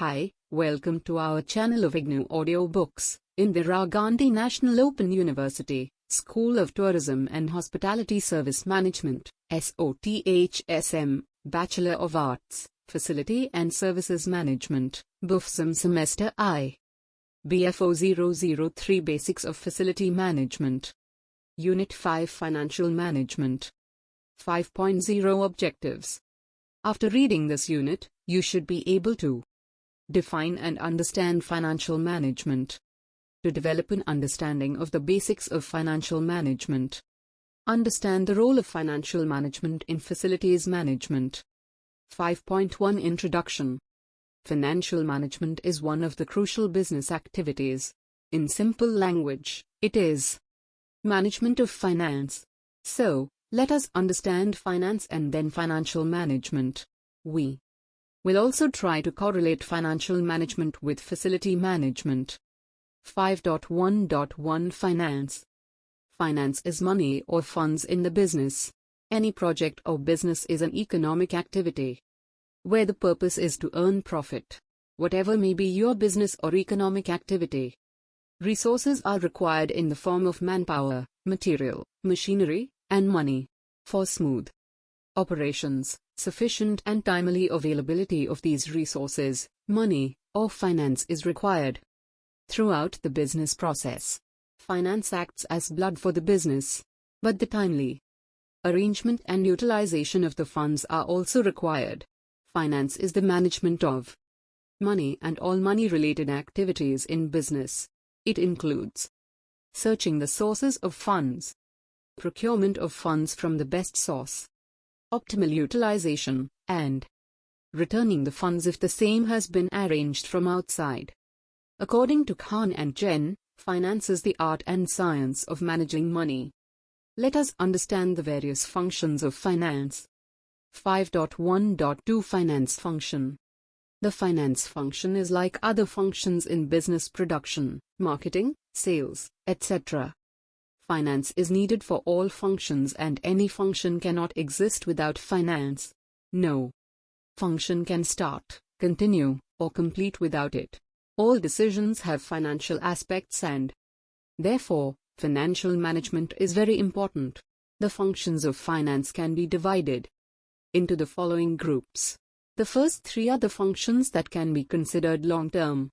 Hi, welcome to our channel of IGNOU audiobooks. Indira Gandhi National Open University, School of Tourism and Hospitality Service Management, SOTHSM, Bachelor of Arts, Facility and Services Management, BAFSM Semester I. BFO 003 Basics of Facility Management. Unit-5 Financial Management. 5.0 Objectives. After reading this unit, you should be able to define and understand financial management, to develop an understanding of the basics of financial management, understand the role of financial management in facilities management. 5.1 Introduction. Financial management is one of the crucial business activities. In simple language, it is management of finance. So, let us understand finance and then financial management. We will also try to correlate financial management with facility management. 5.1.1 Finance. Finance is money or funds in the business. Any project or business is an economic activity where the purpose is to earn profit. Whatever may be your business or economic activity, resources are required in the form of manpower, material, machinery, and money. For smooth operations, sufficient and timely availability of these resources, money, or finance is required. Throughout the business process, finance acts as blood for the business, but the timely arrangement and utilization of the funds are also required. Finance is the management of money and all money-related activities in business. It includes searching the sources of funds, procurement of funds from the best source, optimal utilization, and returning the funds if the same has been arranged from outside. According to Khan and Jen, finance is the art and science of managing money. Let us understand the various functions of finance. 5.1.2 Finance Function. The finance function is like other functions in business production, marketing, sales, etc. Finance is needed for all functions and any function cannot exist without finance. No function can start, continue, or complete without it. All decisions have financial aspects and therefore, financial management is very important. The functions of finance can be divided into the following groups. The first three are the functions that can be considered long-term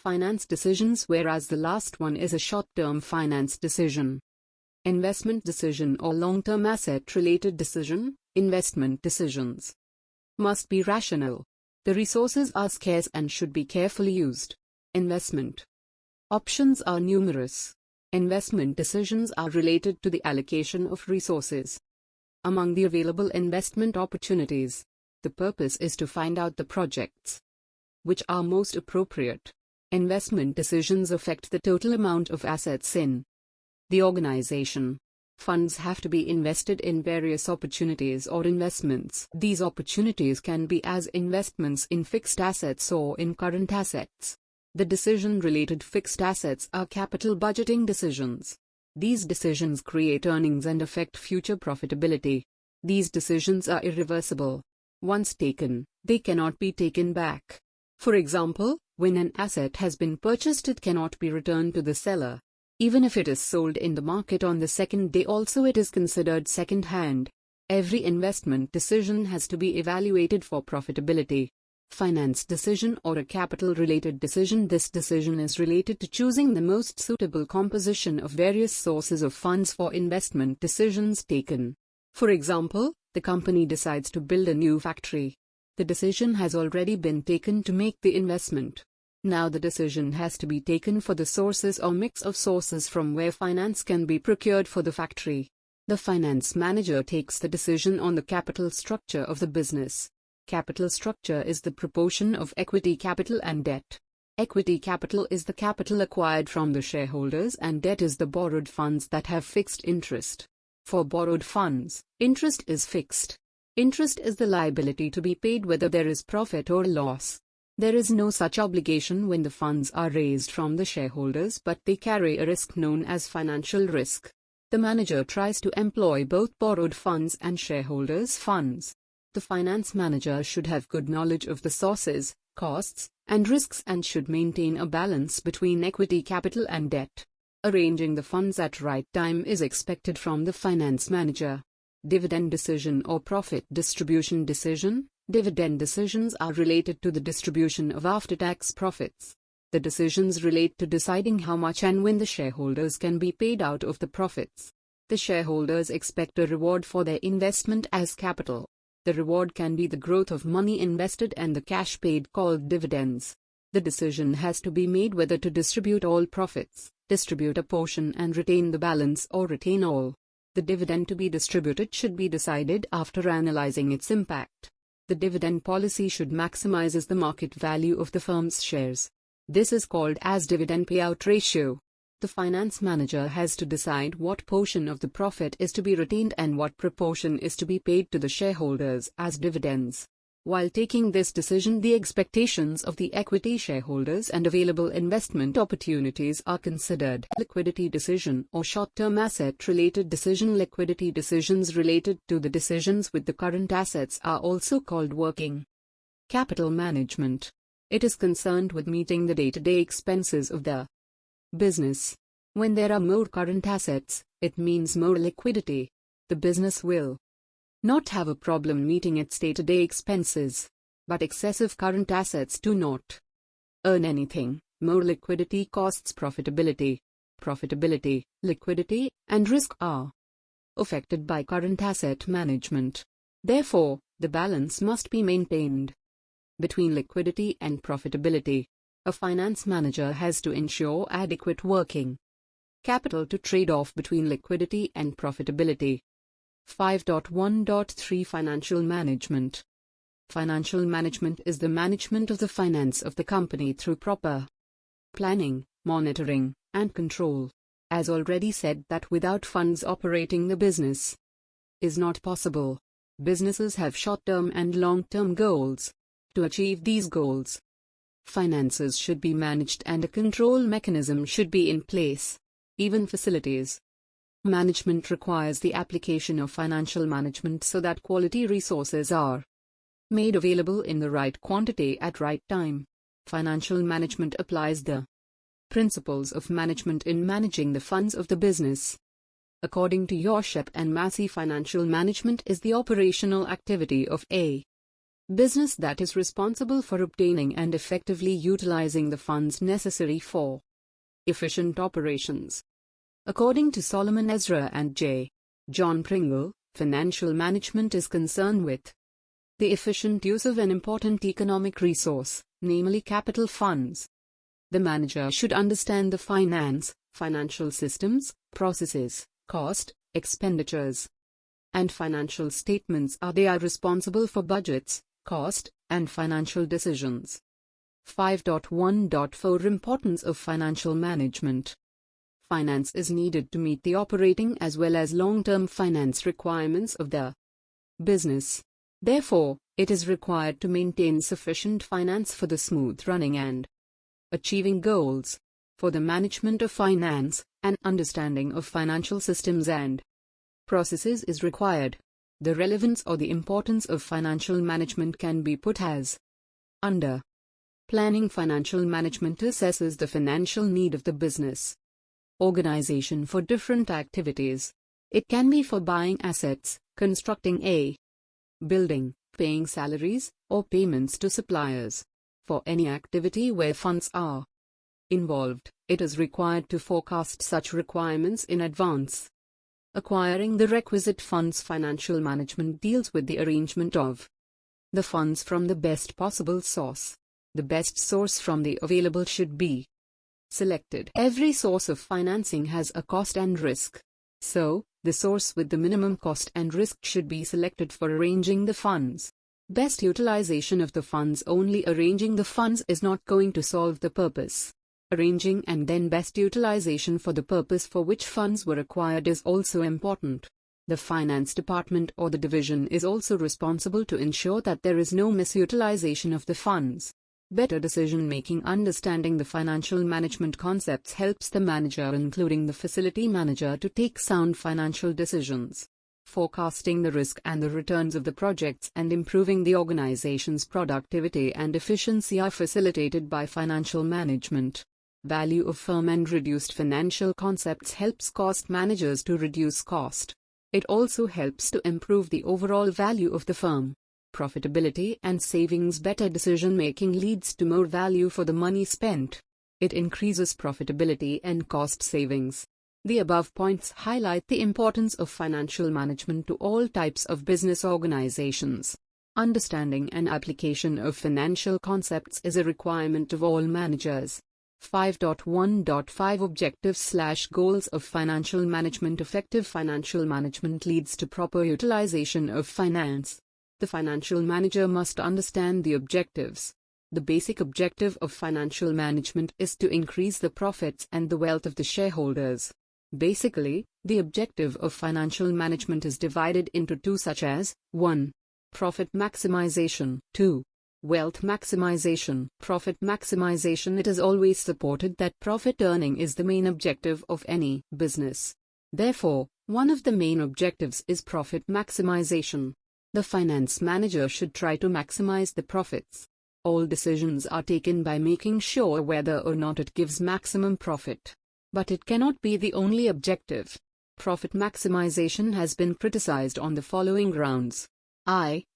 finance decisions, whereas the last one is a short-term finance decision. Investment decision or long-term asset-related decision. Investment decisions must be rational. The resources are scarce and should be carefully used. Investment options are numerous. Investment decisions are related to the allocation of resources among the available investment opportunities. The purpose is to find out the projects which are most appropriate. Investment decisions affect the total amount of assets in the organization. Funds have to be invested in various opportunities or investments. These opportunities can be as investments in fixed assets or in current assets. The decision-related fixed assets are capital budgeting decisions. These decisions create earnings and affect future profitability. These decisions are irreversible. Once taken, they cannot be taken back. For example, when an asset has been purchased, it cannot be returned to the seller. Even if it is sold in the market on the second day, also it is considered second-hand. Every investment decision has to be evaluated for profitability. Finance decision or a capital-related decision. This decision is related to choosing the most suitable composition of various sources of funds for investment decisions taken. For example, the company decides to build a new factory. The decision has already been taken to make the investment. Now the decision has to be taken for the sources or mix of sources from where finance can be procured for the factory. The finance manager takes the decision on the capital structure of the business. Capital structure is the proportion of equity capital and debt. Equity capital is the capital acquired from the shareholders and debt is the borrowed funds that have fixed interest. For borrowed funds, interest is fixed. Interest is the liability to be paid whether there is profit or loss. There is no such obligation when the funds are raised from the shareholders, but they carry a risk known as financial risk. The manager tries to employ both borrowed funds and shareholders' funds. The finance manager should have good knowledge of the sources, costs, and risks and should maintain a balance between equity capital and debt. Arranging the funds at right time is expected from the finance manager. Dividend decision or profit distribution decision. Dividend decisions are related to the distribution of after-tax profits. The decisions relate to deciding how much and when the shareholders can be paid out of the profits. The shareholders expect a reward for their investment as capital. The reward can be the growth of money invested and the cash paid called dividends. The decision has to be made whether to distribute all profits, distribute a portion and retain the balance, or retain all. The dividend to be distributed should be decided after analyzing its impact. The dividend policy should maximize the market value of the firm's shares. This is called as dividend payout ratio. The finance manager has to decide what portion of the profit is to be retained and what proportion is to be paid to the shareholders as dividends. While taking this decision, the expectations of the equity shareholders and available investment opportunities are considered. Liquidity decision or short-term asset-related decision. Liquidity decisions related to the decisions with the current assets are also called working capital management. It is concerned with meeting the day-to-day expenses of the business. When there are more current assets, it means more liquidity. The business will not have a problem meeting its day-to-day expenses. But excessive current assets do not earn anything. More liquidity costs profitability. Profitability, liquidity, and risk are affected by current asset management. Therefore, the balance must be maintained between liquidity and profitability. A finance manager has to ensure adequate working capital to trade off between liquidity and profitability. 5.1.3 Financial management. Financial management is the management of the finance of the company through proper planning, monitoring, and control. As already said, that without funds operating the business is not possible. Businesses have short-term and long-term goals. To achieve these goals, finances should be managed and a control mechanism should be in place. Even facilities management requires the application of financial management so that quality resources are made available in the right quantity at right time. Financial management applies the principles of management in managing the funds of the business. According to Yorshep and Massey, financial management is the operational activity of a business that is responsible for obtaining and effectively utilizing the funds necessary for efficient operations. According to Solomon Ezra and J. John Pringle, financial management is concerned with the efficient use of an important economic resource, namely capital funds. The manager should understand the financial systems, processes, cost, expenditures, and financial statements. They are responsible for budgets, cost, and financial decisions. 5.1.4 Importance of financial management. Finance is needed to meet the operating as well as long-term finance requirements of the business. Therefore, it is required to maintain sufficient finance for the smooth running and achieving goals. For the management of finance, an understanding of financial systems and processes is required. The relevance or the importance of financial management can be put as under. Planning. Financial management assesses the financial need of the business organization for different activities. It can be for buying assets, constructing a building, paying salaries, or payments to suppliers. For any activity where funds are involved, it is required to forecast such requirements in advance. Acquiring the requisite funds. Financial management deals with the arrangement of the funds from the best possible source. The best source from the available should be selected. Every source of financing has a cost and risk. So, the source with the minimum cost and risk should be selected for arranging the funds. Best utilization of the funds. Only arranging the funds is not going to solve the purpose. Arranging and then best utilization for the purpose for which funds were acquired is also important. The finance department or the division is also responsible to ensure that there is no misutilization of the funds. Better decision-making. Understanding the financial management concepts helps the manager, including the facility manager, to take sound financial decisions. Forecasting the risk and the returns of the projects and improving the organization's productivity and efficiency are facilitated by financial management. Value of firm and reduced financial concepts helps cost managers to reduce cost. It also helps to improve the overall value of the firm. Profitability and savings. Better decision making leads to more value for the money spent. It increases profitability and cost savings. The above points highlight the importance of financial management to all types of business organizations. Understanding and application of financial concepts is a requirement of all managers. 5.1.5 Objectives/Goals of Financial Management. Effective financial management leads to proper utilization of finance. The financial manager must understand the objectives. The basic objective of financial management is to increase the profits and the wealth of the shareholders. Basically, the objective of financial management is divided into two, such as 1. Profit maximization. 2. Wealth maximization. Profit maximization. It is always supported that profit earning is the main objective of any business. Therefore, one of the main objectives is profit maximization. The finance manager should try to maximize the profits. All decisions are taken by making sure whether or not it gives maximum profit. But it cannot be the only objective. Profit maximization has been criticized on the following grounds.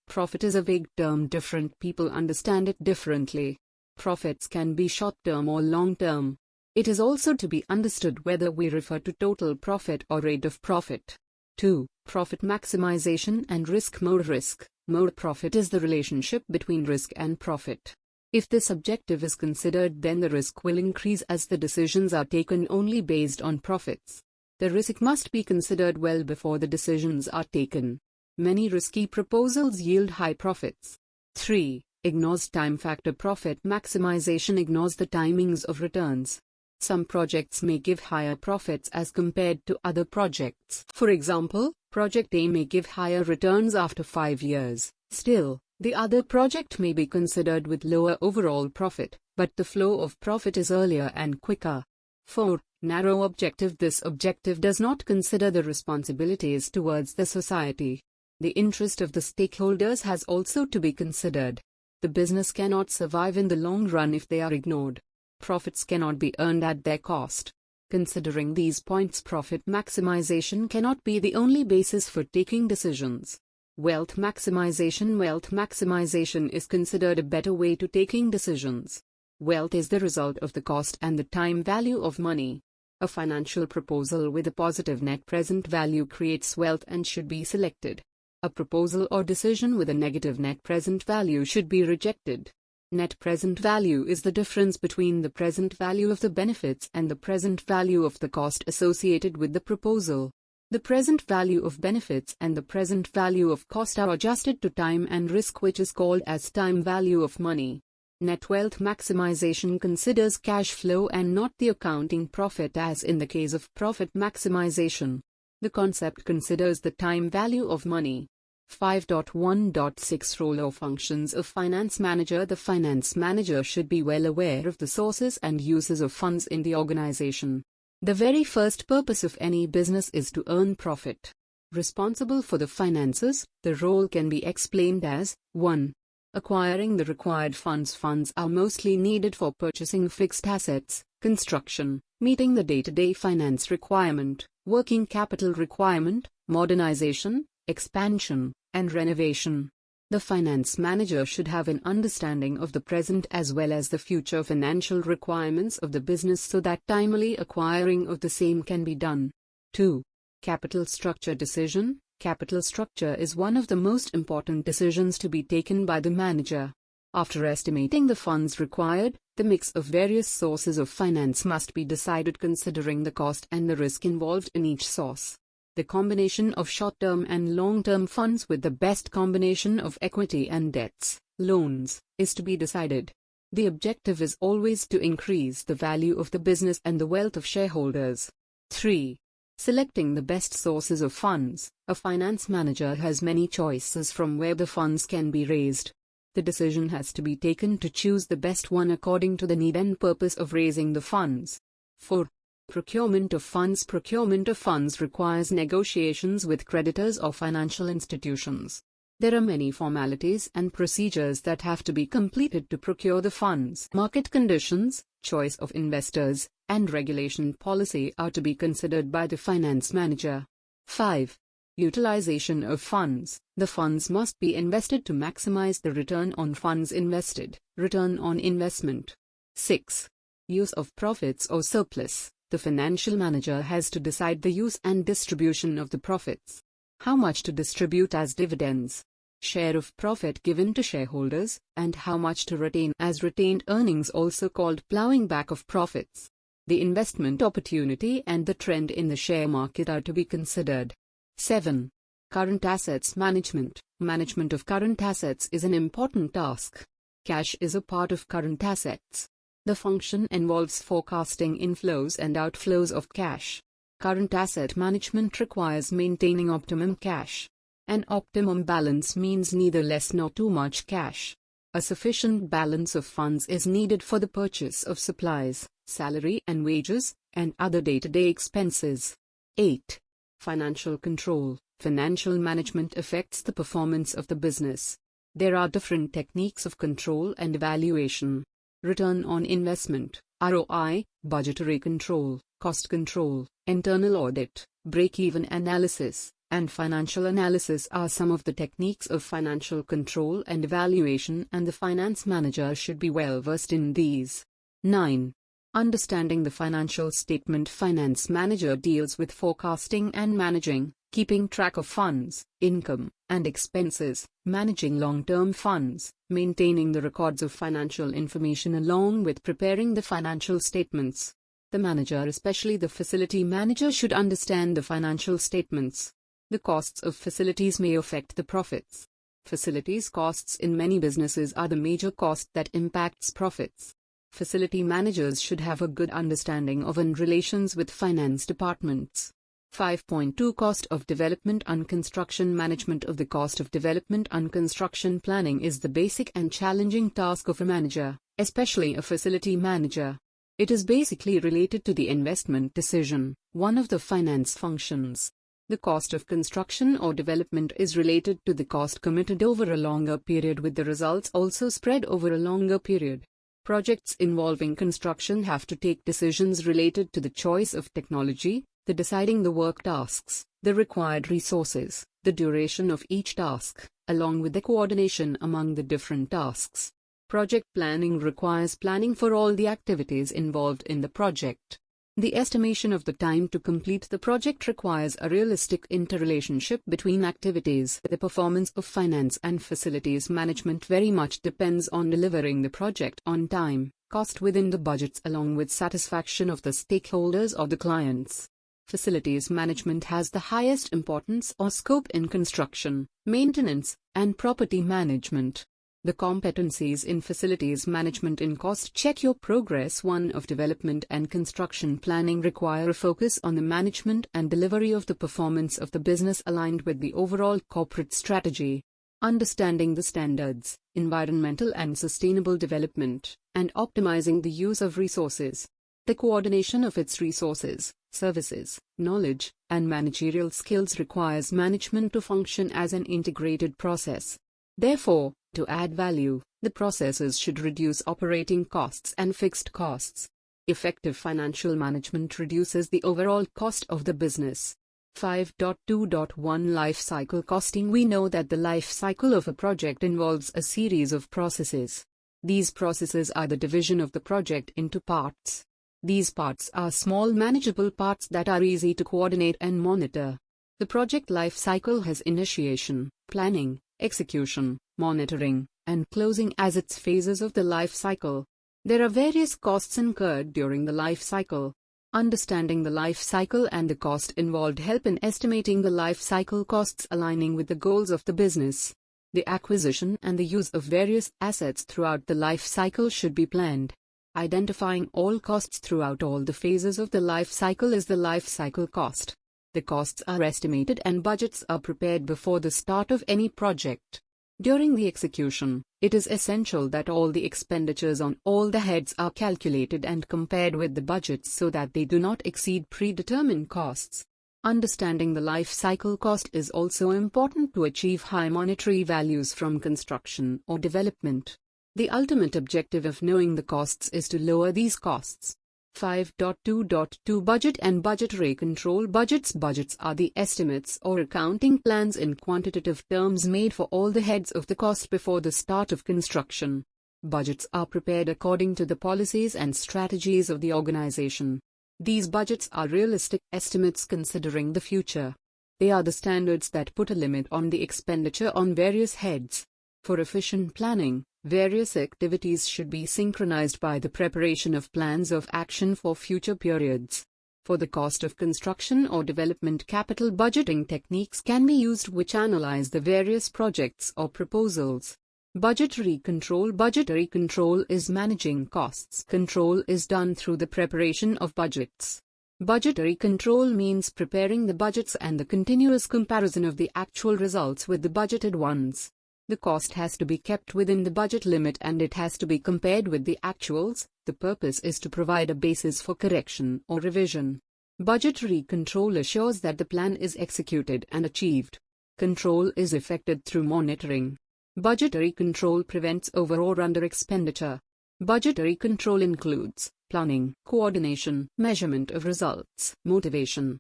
Profit is a vague term. Different people understand it differently. Profits can be short-term or long-term. It is also to be understood whether we refer to total profit or rate of profit. 2. Profit maximization and risk. More risk, more profit is the relationship between risk and profit. If this objective is considered, then the risk will increase as the decisions are taken only based on profits. The risk must be considered well before the decisions are taken. Many risky proposals yield high profits. 3. Ignores time factor. Profit maximization ignores the timings of returns. Some projects may give higher profits as compared to other projects. For example, Project A may give higher returns after 5 years. Still, the other project may be considered with lower overall profit, but the flow of profit is earlier and quicker. 4. Narrow objective. This objective does not consider the responsibilities towards the society. The interest of the stakeholders has also to be considered. The business cannot survive in the long run if they are ignored. Profits cannot be earned at their cost. Considering these points, profit maximization cannot be the only basis for taking decisions. Wealth maximization. Wealth maximization is considered a better way to taking decisions. Wealth is the result of the cost and the time value of money. A financial proposal with a positive net present value creates wealth and should be selected. A proposal or decision with a negative net present value should be rejected. Net present value is the difference between the present value of the benefits and the present value of the cost associated with the proposal. The present value of benefits and the present value of cost are adjusted to time and risk, which is called as time value of money. Net wealth maximization considers cash flow and not the accounting profit, as in the case of profit maximization. The concept considers the time value of money. 5.1.6 Role or functions of finance manager. The finance manager should be well aware of the sources and uses of funds in the organization. The very first purpose of any business is to earn profit. Responsible for the finances, the role can be explained as 1. Acquiring the required funds. Funds are mostly needed for purchasing fixed assets, construction, meeting the day-to-day finance requirement, working capital requirement, modernization, expansion, and renovation. The finance manager should have an understanding of the present as well as the future financial requirements of the business so that timely acquiring of the same can be done. 2. Capital structure decision. Capital structure is one of the most important decisions to be taken by the manager. After estimating the funds required, the mix of various sources of finance must be decided considering the cost and the risk involved in each source. The combination of short-term and long-term funds with the best combination of equity and debts, loans, is to be decided. The objective is always to increase the value of the business and the wealth of shareholders. 3. Selecting the best sources of funds. A finance manager has many choices from where the funds can be raised. The decision has to be taken to choose the best one according to the need and purpose of raising the funds. 4. Procurement of funds. Procurement of funds requires negotiations with creditors or financial institutions. There are many formalities and procedures that have to be completed to procure the funds. Market conditions, choice of investors, and regulation policy are to be considered by the finance manager. 5. Utilization of funds. The funds must be invested to maximize the return on funds invested, return on investment. 6. Use of profits or surplus. The financial manager has to decide the use and distribution of the profits. How much to distribute as dividends, share of profit given to shareholders, and how much to retain as retained earnings, also called plowing back of profits. The investment opportunity and the trend in the share market are to be considered. 7. Current assets management. Management of current assets is an important task. Cash is a part of current assets. The function involves forecasting inflows and outflows of cash. Current asset management requires maintaining optimum cash. An optimum balance means neither less nor too much cash. A sufficient balance of funds is needed for the purchase of supplies, salary and wages, and other day-to-day expenses. 8. Financial control. Financial management affects the performance of the business. There are different techniques of control and evaluation. Return on investment, ROI, budgetary control, cost control, internal audit, break-even analysis, and financial analysis are some of the techniques of financial control and evaluation, and the finance manager should be well versed in these. 9. Understanding the financial statement. Finance manager deals with forecasting and managing, keeping track of funds, income, and expenses, managing long-term funds, maintaining the records of financial information along with preparing the financial statements. The manager, especially the facility manager, should understand the financial statements. The costs of facilities may affect the profits. Facilities costs in many businesses are the major cost that impacts profits. Facility managers should have a good understanding of and relations with finance departments. 5.2 Cost of development and construction management. Of the cost of development and construction planning is the basic and challenging task of a manager, especially a facility manager. It is basically related to the investment decision, one of the finance functions. The cost of construction or development is related to the cost committed over a longer period, with the results also spread over a longer period. Projects involving construction have to take decisions related to the choice of technology, the deciding the work tasks, the required resources, the duration of each task, along with the coordination among the different tasks. Project planning requires planning for all the activities involved in the project. The estimation of the time to complete the project requires a realistic interrelationship between activities. The performance of finance and facilities management very much depends on delivering the project on time, cost within the budgets, along with satisfaction of the stakeholders or the clients. Facilities management has the highest importance or scope in construction, maintenance, and property management. The competencies in facilities management in cost check your progress 1 of development and construction planning require a focus on the management and delivery of the performance of the business aligned with the overall corporate strategy. Understanding the standards, environmental and sustainable development, and optimizing the use of resources. The coordination of its resources, services, knowledge, and managerial skills requires management to function as an integrated process. Therefore, to add value, the processes should reduce operating costs and fixed costs. Effective financial management reduces the overall cost of the business. 5.2.1 Life cycle costing. We know that the life cycle of a project involves a series of processes. These processes are the division of the project into parts. These parts are small manageable parts that are easy to coordinate and monitor. The project life cycle has initiation, planning, execution, monitoring, and closing as its phases of the life cycle. There are various costs incurred during the life cycle. Understanding the life cycle and the cost involved help in estimating the life cycle costs aligning with the goals of the business. The acquisition and the use of various assets throughout the life cycle should be planned. Identifying all costs throughout all the phases of the life cycle is the life cycle cost. The costs are estimated and budgets are prepared before the start of any project. During the execution, It is essential that all the expenditures on all the heads are calculated and compared with the budgets so that they do not exceed predetermined costs. Understanding the life cycle cost is also important to achieve high monetary values from construction or development. The ultimate objective of knowing the costs is to lower these costs. 5.2.2 Budget and budgetary control. Budgets are the estimates or accounting plans in quantitative terms made for all the heads of the cost before the start of construction. Budgets are prepared according to the policies and strategies of the organization. These budgets are realistic estimates considering the future. They are the standards that put a limit on the expenditure on various heads. For efficient planning, various activities should be synchronized by the preparation of plans of action for future periods. For the cost of construction or development, capital budgeting techniques can be used which analyze the various projects or proposals. Budgetary control. Budgetary control is managing costs. Control is done through the preparation of budgets. Budgetary control means preparing the budgets and the continuous comparison of the actual results with the budgeted ones. The cost has to be kept within the budget limit and it has to be compared with the actuals. The purpose is to provide a basis for correction or revision. Budgetary control assures that the plan is executed and achieved. Control is effected through monitoring. Budgetary control prevents over or under expenditure. Budgetary control includes planning, coordination, measurement of results, motivation,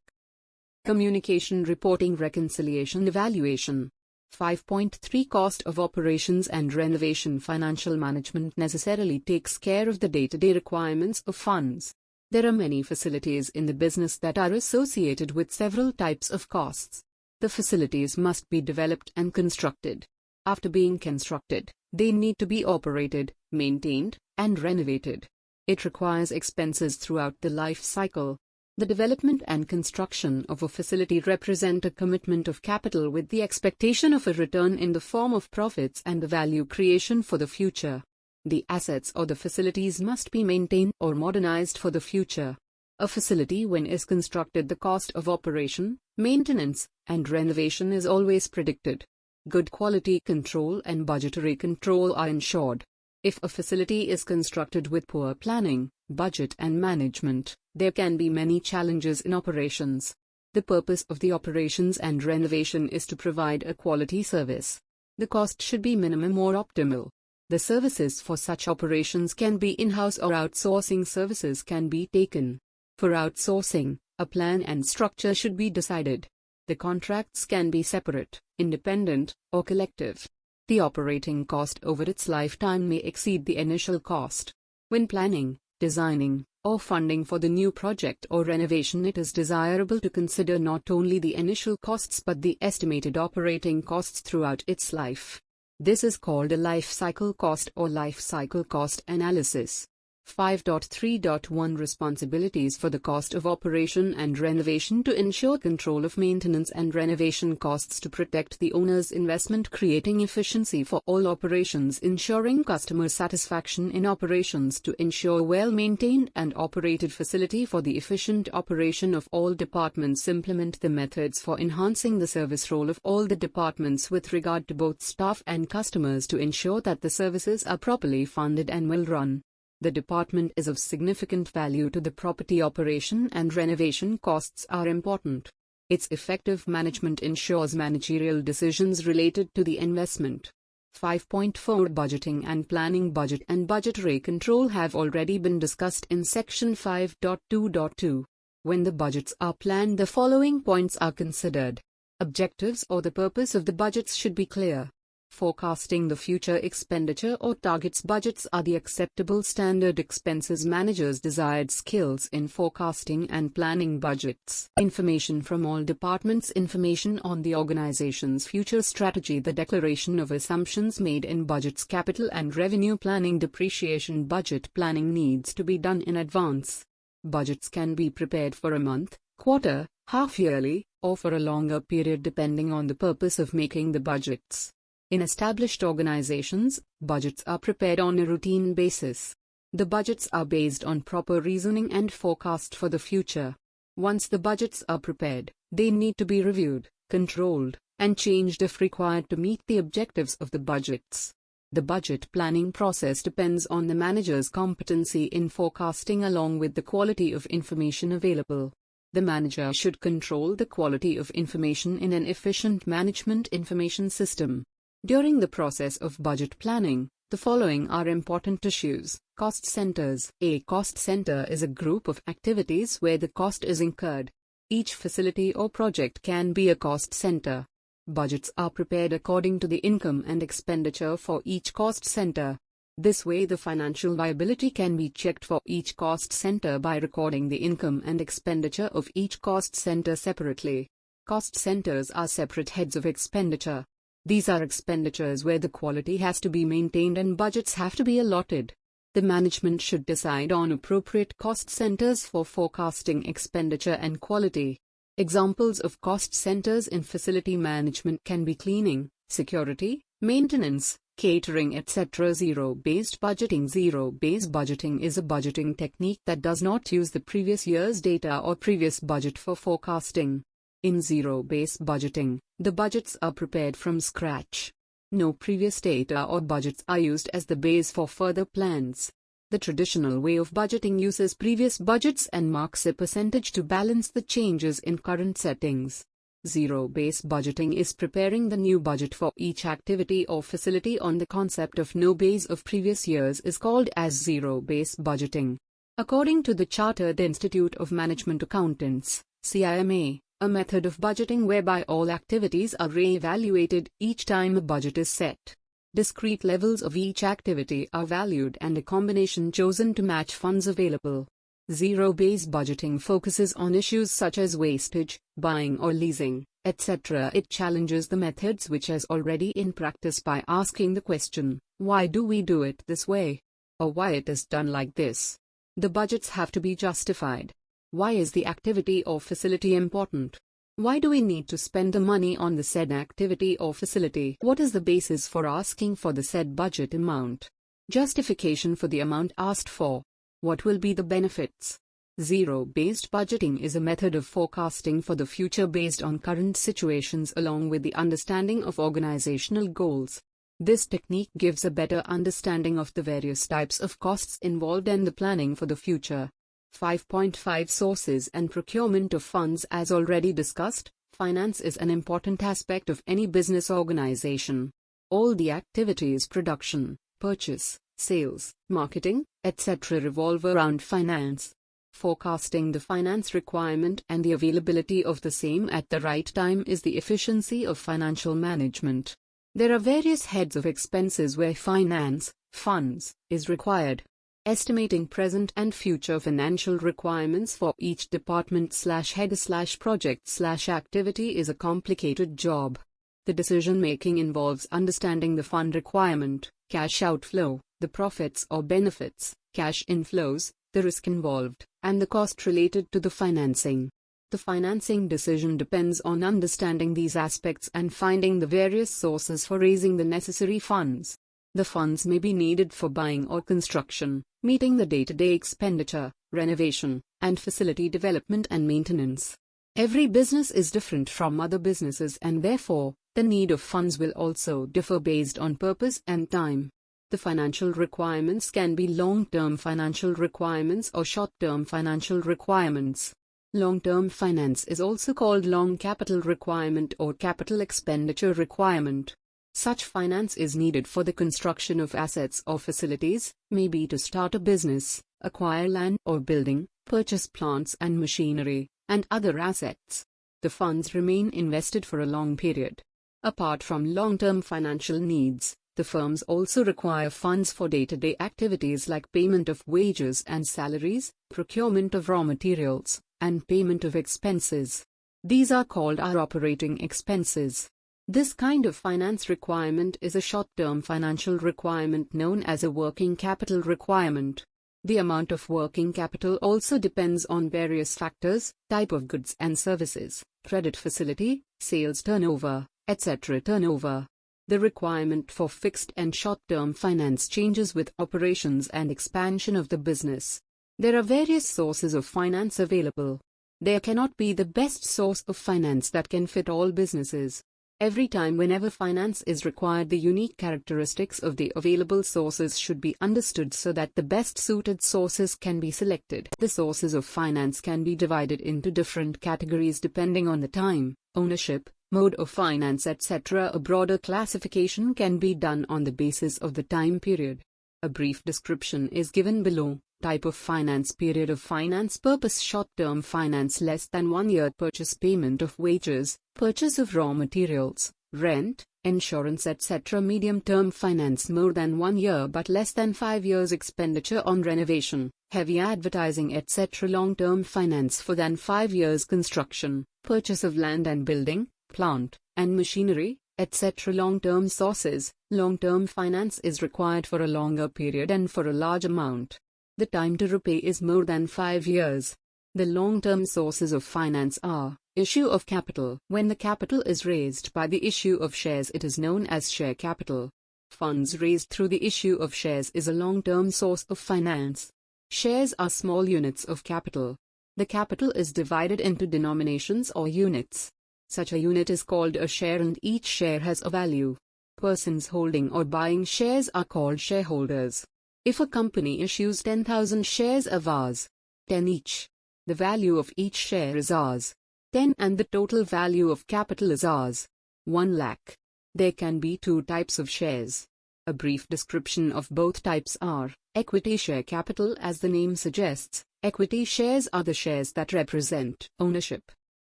communication, reporting, reconciliation, evaluation. 5.3 Cost of operations and renovation. Financial management necessarily takes care of the day-to-day requirements of funds. There are many facilities in the business that are associated with several types of costs. The facilities must be developed and constructed. After being constructed, they need to be operated, maintained, and renovated. It requires expenses throughout the life cycle. The development and construction of a facility represent a commitment of capital with the expectation of a return in the form of profits and the value creation for the future. The assets or the facilities must be maintained or modernized for the future. A facility, when is constructed, the cost of operation, maintenance, and renovation is always predicted. Good quality control and budgetary control are ensured. If a facility is constructed with poor planning, budget and management, there can be many challenges in operations. The purpose of the operations and renovation is to provide a quality service. The cost should be minimum or optimal. The services for such operations can be in-house or outsourcing services can be taken. For outsourcing, a plan and structure should be decided. The contracts can be separate, independent, or collective. The operating cost over its lifetime may exceed the initial cost. When planning, designing, or funding for the new project or renovation, it is desirable to consider not only the initial costs but the estimated operating costs throughout its life. This is called a life cycle cost or life cycle cost analysis. 5.3.1 Responsibilities for the cost of operation and renovation. To ensure control of maintenance and renovation costs, to protect the owner's investment, creating efficiency for all operations, ensuring customer satisfaction in operations, to ensure well-maintained and operated facility for the efficient operation of all departments. Implement the methods for enhancing the service role of all the departments with regard to both staff and customers to ensure that the services are properly funded and well run. The department is of significant value to the property. Operation and renovation costs are important. Its effective management ensures managerial decisions related to the investment. 5.4 Budgeting and planning. Budget and budgetary control have already been discussed in section 5.2.2. When the budgets are planned, the following points are considered. Objectives or the purpose of the budgets should be clear. Forecasting the future expenditure or targets. Budgets are the acceptable standard expenses. Managers' desired skills in forecasting and planning budgets. Information from all departments. Information on the organization's future strategy. The declaration of assumptions made in budgets. Capital and revenue planning. Depreciation. Budget planning needs to be done in advance. Budgets can be prepared for a month, quarter, half-yearly, or for a longer period depending on the purpose of making the budgets. In established organizations, budgets are prepared on a routine basis. The budgets are based on proper reasoning and forecast for the future. Once the budgets are prepared, they need to be reviewed, controlled, and changed if required to meet the objectives of the budgets. The budget planning process depends on the manager's competency in forecasting along with the quality of information available. The manager should control the quality of information in an efficient management information system. During the process of budget planning, the following are important issues. Cost centers. A cost center is a group of activities where the cost is incurred. Each facility or project can be a cost center. Budgets are prepared according to the income and expenditure for each cost center. This way the financial viability can be checked for each cost center by recording the income and expenditure of each cost center separately. Cost centers are separate heads of expenditure. These are expenditures where the quality has to be maintained and budgets have to be allotted. The management should decide on appropriate cost centers for forecasting expenditure and quality. Examples of cost centers in facility management can be cleaning, security, maintenance, catering, etc. Zero-based budgeting. Zero-based budgeting is a budgeting technique that does not use the previous year's data or previous budget for forecasting. In zero-based budgeting, the budgets are prepared from scratch. No previous data or budgets are used as the base for further plans. The traditional way of budgeting uses previous budgets and marks a percentage to balance the changes in current settings. Zero-based budgeting is preparing the new budget for each activity or facility on the concept of no base of previous years is called as zero-based budgeting. According to the Chartered Institute of Management Accountants, CIMA, a method of budgeting whereby all activities are re-evaluated each time a budget is set. Discrete levels of each activity are valued and a combination chosen to match funds available. Zero-based budgeting focuses on issues such as wastage, buying or leasing, etc. It challenges the methods which is already in practice by asking the question, why do we do it this way? Or why it is done like this? The budgets have to be justified. Why is the activity or facility important? Why do we need to spend the money on the said activity or facility? What is the basis for asking for the said budget amount? Justification for the amount asked for. What will be the benefits? Zero-based budgeting is a method of forecasting for the future based on current situations along with the understanding of organizational goals. This technique gives a better understanding of the various types of costs involved and the planning for the future. 5.5 Sources and procurement of funds. As already discussed, finance is an important aspect of any business organization. All the activities production, purchase, sales, marketing, etc. revolve around finance. Forecasting the finance requirement and the availability of the same at the right time is the efficiency of financial management. There are various heads of expenses where finance, funds, is required. Estimating present and future financial requirements for each department/head/project/activity is a complicated job. The decision-making involves understanding the fund requirement, cash outflow, the profits or benefits, cash inflows, the risk involved, and the cost related to the financing. The financing decision depends on understanding these aspects and finding the various sources for raising the necessary funds. The funds may be needed for buying or construction, meeting the day-to-day expenditure, renovation, and facility development and maintenance. Every business is different from other businesses and therefore, the need of funds will also differ based on purpose and time. The financial requirements can be long-term financial requirements or short-term financial requirements. Long-term finance is also called long capital requirement or capital expenditure requirement. Such finance is needed for the construction of assets or facilities, maybe to start a business, acquire land or building, purchase plants and machinery, and other assets. The funds remain invested for a long period. Apart from long-term financial needs, the firms also require funds for day-to-day activities like payment of wages and salaries, procurement of raw materials, and payment of expenses. These are called our operating expenses. This kind of finance requirement is a short-term financial requirement known as a working capital requirement. The amount of working capital also depends on various factors, type of goods and services, credit facility, sales turnover, etc. Turnover. The requirement for fixed and short-term finance changes with operations and expansion of the business. There are various sources of finance available. There cannot be the best source of finance that can fit all businesses. Every time whenever finance is required, the unique characteristics of the available sources should be understood so that the best suited sources can be selected. The sources of finance can be divided into different categories depending on the time, ownership, mode of finance, etc. A broader classification can be done on the basis of the time period. A brief description is given below. Type of finance: period of finance purpose, short-term finance less than 1 year, purchase payment of wages, purchase of raw materials, rent, insurance, etc. Medium-term finance more than 1 year but less than 5 years, expenditure on renovation, heavy advertising, etc. Long-term finance for than 5 years, construction, purchase of land and building, plant, and machinery, etc. Long-term sources: long-term finance is required for a longer period and for a large amount. The time to repay is more than 5 years. The long-term sources of finance are: issue of capital. When the capital is raised by the issue of shares, it is known as share capital. Funds raised through the issue of shares is a long-term source of finance. Shares are small units of capital. The capital is divided into denominations or units. Such a unit is called a share and each share has a value. Persons holding or buying shares are called shareholders. If a company issues 10,000 shares of Rs, 10 each, the value of each share is Rs, 10 and the total value of capital is Rs, 1 lakh. There can be 2 types of shares. A brief description of both types are: equity share capital. As the name suggests, equity shares are the shares that represent ownership.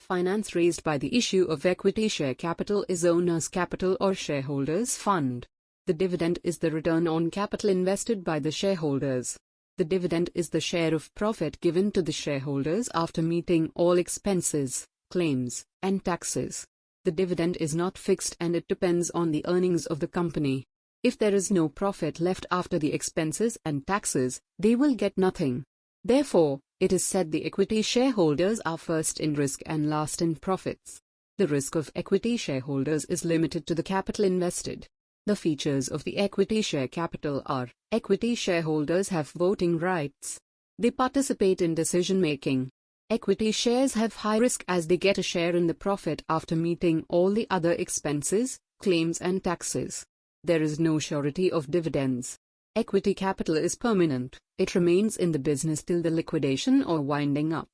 Finance raised by the issue of equity share capital is owner's capital or shareholders' fund. The dividend is the return on capital invested by the shareholders. The dividend is the share of profit given to the shareholders after meeting all expenses, claims, and taxes. The dividend is not fixed and it depends on the earnings of the company. If there is no profit left after the expenses and taxes, they will get nothing. Therefore, it is said the equity shareholders are first in risk and last in profits. The risk of equity shareholders is limited to the capital invested. The features of the equity share capital are: equity shareholders have voting rights. They participate in decision-making. Equity shares have high risk as they get a share in the profit after meeting all the other expenses, claims and taxes. There is no surety of dividends. Equity capital is permanent. It remains in the business till the liquidation or winding up.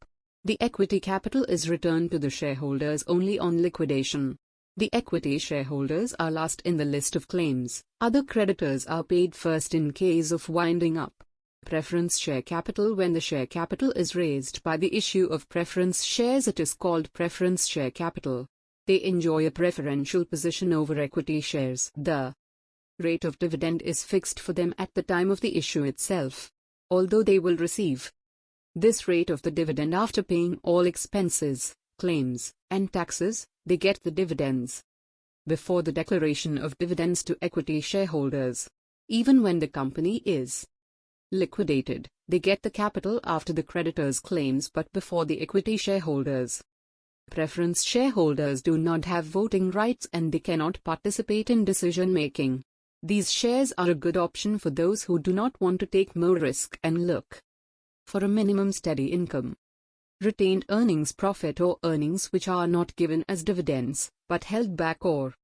The equity capital is returned to the shareholders only on liquidation. The equity shareholders are last in the list of claims. Other creditors are paid first in case of winding up. Preference share capital. When the share capital is raised by the issue of preference shares, it is called preference share capital. They enjoy a preferential position over equity shares. The rate of dividend is fixed for them at the time of the issue itself, although they will receive this rate of the dividend after paying all expenses, claims, and taxes. They get the dividends before the declaration of dividends to equity shareholders. Even when the company is liquidated, they get the capital after the creditors' claims but before the equity shareholders. Preference shareholders do not have voting rights and they cannot participate in decision-making. These shares are a good option for those who do not want to take more risk and look for a minimum steady income. Retained earnings: profit or earnings which are not given as dividends, but held back or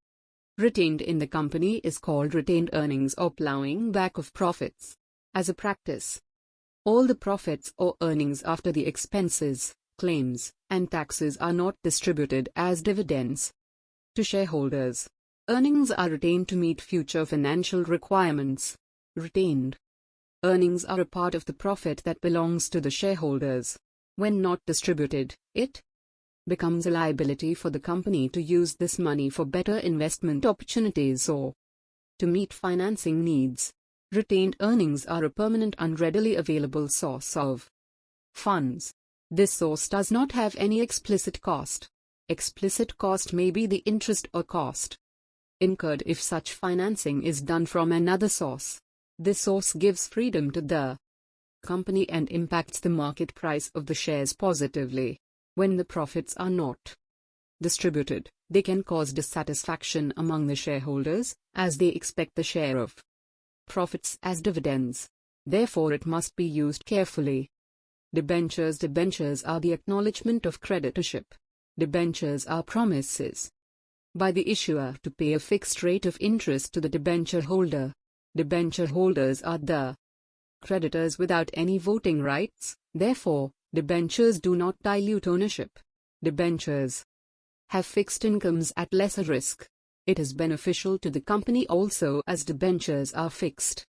retained in the company is called retained earnings or plowing back of profits. As a practice, all the profits or earnings after the expenses, claims, and taxes are not distributed as dividends to shareholders. Earnings are retained to meet future financial requirements. Retained earnings are a part of the profit that belongs to the shareholders. When not distributed, it becomes a liability for the company to use this money for better investment opportunities or to meet financing needs. Retained earnings are a permanent and readily available source of funds. This source does not have any explicit cost. Explicit cost may be the interest or cost incurred if such financing is done from another source. This source gives freedom to the company and impacts the market price of the shares positively. When the profits are not distributed, they can cause dissatisfaction among the shareholders, as they expect the share of profits as dividends. Therefore it must be used carefully. Debentures. Debentures are the acknowledgement of creditorship. Debentures are promises by the issuer to pay a fixed rate of interest to the debenture holder. Debenture holders are the creditors without any voting rights, therefore, debentures do not dilute ownership. Debentures have fixed incomes at lesser risk. It is beneficial to the company also as debentures are fixed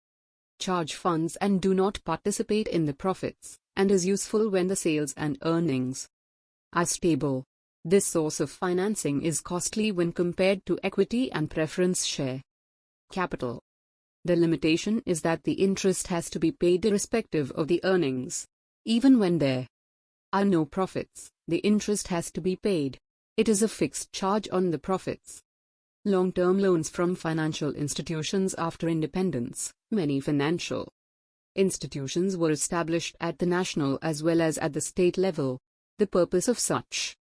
charge funds and do not participate in the profits, and is useful when the sales and earnings are stable. This source of financing is costly when compared to equity and preference share capital. The limitation is that the interest has to be paid irrespective of the earnings. Even when there are no profits, the interest has to be paid. It is a fixed charge on the profits. Long-term loans from financial institutions after independence. Many financial institutions were established at the national as well as at the state level. The purpose of such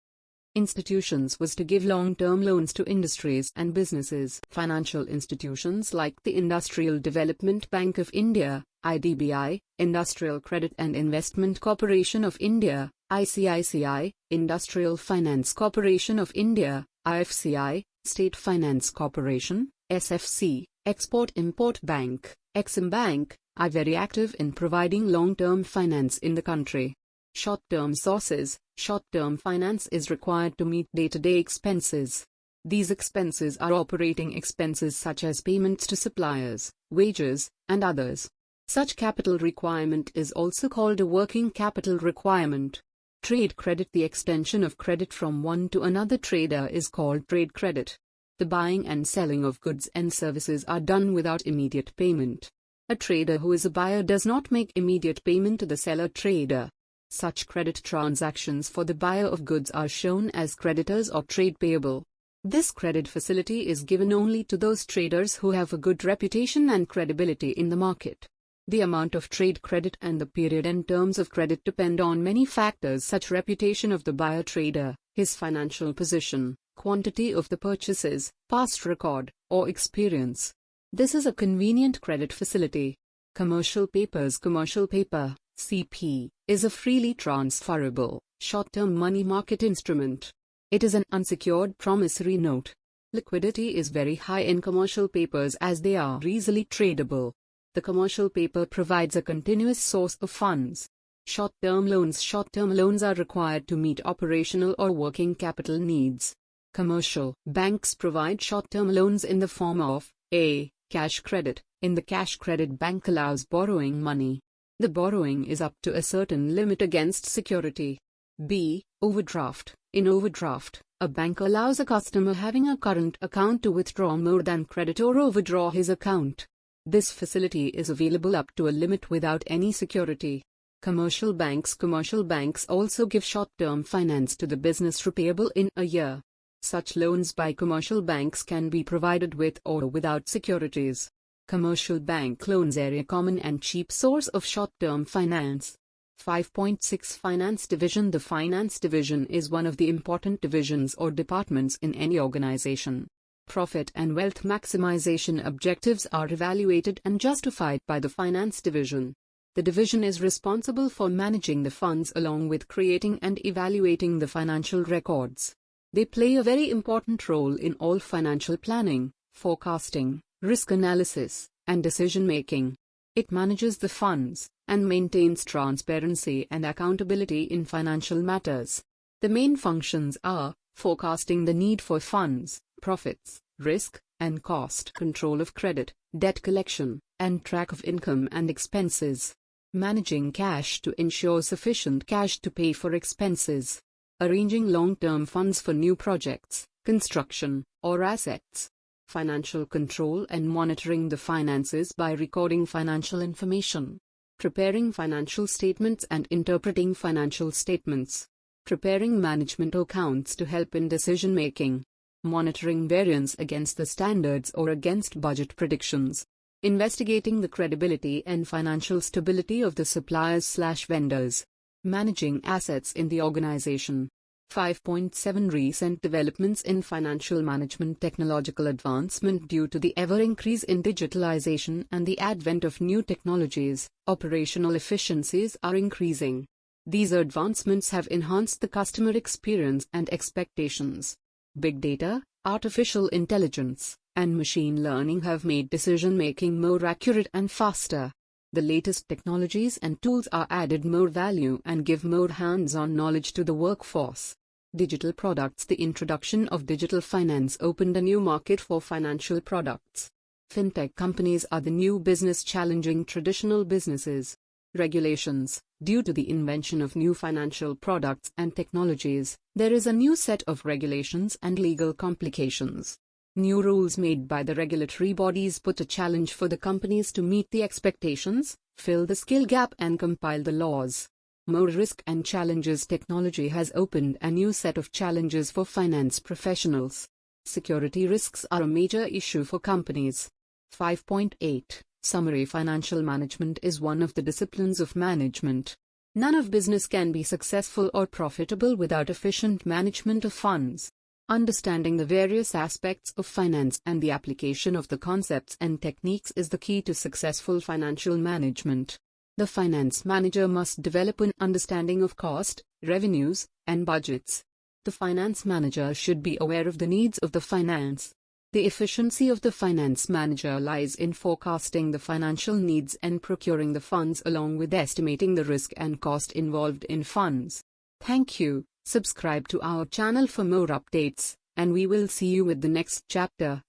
institutions was to give long-term loans to industries and businesses. Financial institutions like the Industrial Development Bank of India, IDBI, Industrial Credit and Investment Corporation of India, ICICI, Industrial Finance Corporation of India, IFCI, State Finance Corporation, SFC, Export-Import Bank, Exim Bank, are very active in providing long-term finance in the country. Short-term sources. Short-term finance is required to meet day-to-day expenses. These expenses are operating expenses such as payments to suppliers, wages, and others. Such capital requirement is also called a working capital requirement. Trade credit. The extension of credit from one to another trader is called trade credit. The buying and selling of goods and services are done without immediate payment. A trader who is a buyer does not make immediate payment to the seller trader. Such credit transactions for the buyer of goods are shown as creditors or trade payable. This credit facility is given only to those traders who have a good reputation and credibility in the market. The amount of trade credit and the period and terms of credit depend on many factors such reputation of the buyer trader, his financial position, quantity of the purchases, past record, or experience. This is a convenient credit facility. Commercial papers. Commercial paper, CP, is a freely transferable, short-term money market instrument. It is an unsecured promissory note. Liquidity is very high in commercial papers as they are easily tradable. The commercial paper provides a continuous source of funds. Short-term loans. Short-term loans are required to meet operational or working capital needs. Commercial banks provide short-term loans in the form of A. Cash credit. In the cash credit, bank allows borrowing money. The borrowing is up to a certain limit against security. B. Overdraft. In overdraft, a bank allows a customer having a current account to withdraw more than credit or overdraw his account. This facility is available up to a limit without any security. Commercial banks. Commercial banks also give short-term finance to the business repayable in a year. Such loans by commercial banks can be provided with or without securities. Commercial bank loans are a common and cheap source of short-term finance. 5.6 Finance Division. The Finance Division is one of the important divisions or departments in any organization. Profit and wealth maximization objectives are evaluated and justified by the Finance Division. The division is responsible for managing the funds along with creating and evaluating the financial records. They play a very important role in all financial planning, forecasting, risk analysis, and decision-making. It manages the funds and maintains transparency and accountability in financial matters. The main functions are forecasting the need for funds, profits, risk, and cost, control of credit, debt collection, and track of income and expenses. Managing cash to ensure sufficient cash to pay for expenses. Arranging long-term funds for new projects, construction, or assets. Financial control and monitoring the finances by recording financial information. Preparing financial statements and interpreting financial statements. Preparing management accounts to help in decision-making. Monitoring variance against the standards or against budget predictions. Investigating the credibility and financial stability of the suppliers/vendors. Managing assets in the organization. 5.7 Recent developments in financial management. Technological advancement. Due to the ever-increase in digitalization and the advent of new technologies, operational efficiencies are increasing. These advancements have enhanced the customer experience and expectations. Big data, artificial intelligence, and machine learning have made decision-making more accurate and faster. The latest technologies and tools are added more value and give more hands-on knowledge to the workforce. Digital products. The introduction of digital finance opened a new market for financial products. Fintech companies are the new business challenging traditional businesses. Regulations. Due to the invention of new financial products and technologies, there is a new set of regulations and legal complications. New rules made by the regulatory bodies put a challenge for the companies to meet the expectations, fill the skill gap and compile the laws. More risk and challenges. Technology has opened a new set of challenges for finance professionals. Security risks are a major issue for companies. 5.8 Summary. Financial management is one of the disciplines of management. None of business can be successful or profitable without efficient management of funds. Understanding the various aspects of finance and the application of the concepts and techniques is the key to successful financial management. The finance manager must develop an understanding of cost, revenues, and budgets. The finance manager should be aware of the needs of the finance. The efficiency of the finance manager lies in forecasting the financial needs and procuring the funds along with estimating the risk and cost involved in funds. Thank you. Subscribe to our channel for more updates, and we will see you with the next chapter.